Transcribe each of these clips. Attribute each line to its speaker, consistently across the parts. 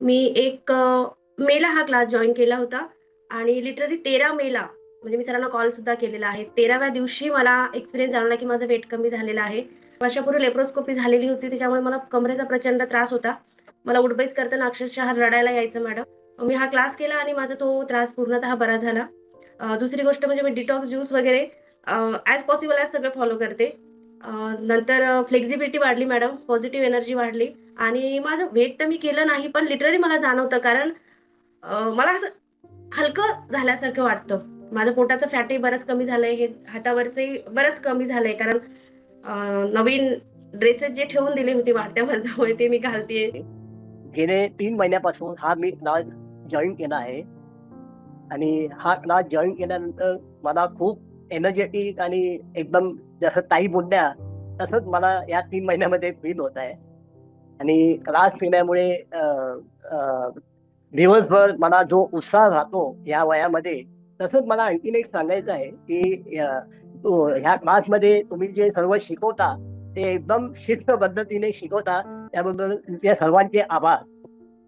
Speaker 1: मी मेला हा class join केला होता आणि लिटरली 13 मेला म्हणजे मी सरांना कॉल सुद्धा केलेला आहे. 13व्या दिवशी मला एक्सपिरियन्स जाणवला की माझं वेट कमी झालेलं आहे. वर्षापूर्वी लेप्रोस्कोपी झालेली होती त्याच्यामुळे मला कमरेचा प्रचंड त्रास होता. मला उठबैस करताना अक्षरशः रडायला यायचं मॅडम. मी हा क्लास केला आणि माझा तो त्रास पूर्णतः बरा झाला. दुसरी गोष्ट म्हणजे मी डिटॉक्स ज्यूस वगैरे ॲज पॉसिबल ॲज सगळं फॉलो करते. नंतर फ्लेक्झिबिलिटी वाढली मॅडम, पॉझिटिव्ह एनर्जी वाढली आणि माझं वेट तर मी केलं नाही, पण लिटरली मला जाणवतं कारण मला असं हलकं झाल्यासारखं वाटतं. माझं पोटाचं फॅटही बरंच कमी झालंय, हे हातावरचंही बरंच कमी झालंय कारण नवीन ड्रेसेस जे ठेवून दिली होती वाढत्या वजनामुळे ते मी घालतेय.
Speaker 2: गेले 3 महिन्यापासून हा मी क्लास जॉईन केला आहे आणि हा क्लास जॉईन केल्यानंतर मला खूप एनर्जेटिक आणि एकदम जसं ताई बोलल्या तसंच मला या 3 महिन्यामध्ये फील होत आहे. आणि क्लास केल्यामुळे दिवसभर मला जो उत्साह राहतो या वयामध्ये, तसंच मला आणखीन एक सांगायचं आहे की ह्या क्लासमध्ये तुम्ही जे सर्व शिकवता ते एकदम शिस्त पद्धतीने शिकवता, त्याबद्दल तुमच्या सर्वांचे आभार.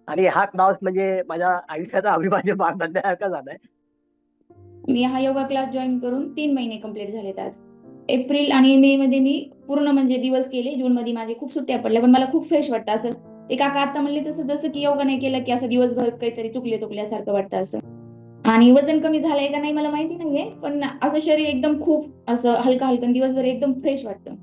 Speaker 2: आणि हा क्लास म्हणजे माझ्या आयुष्याचा अविभाज्य भाग बनण्यासारखा झालाय.
Speaker 3: मी हा योगा क्लास जॉईन करून 3 महिने कंप्लीट झालेत आज. एप्रिल आणि मे मध्ये मी पूर्ण म्हणजे दिवस केले. जून मध्ये माझे खूप सुट्ट्या पडल्या, पण मला खूप फ्रेश वाटतं. असं ते काका आता म्हणले तसं, जसं की योगा नाही केलं की असं दिवसभर काहीतरी चुकल्यासारखं वाटतं असं. आणि वजन कमी झालंय का नाही मला माहिती नाहीये, पण असं शरीर एकदम खूप असं हलकं हलकं दिवसभर एकदम फ्रेश वाटतं.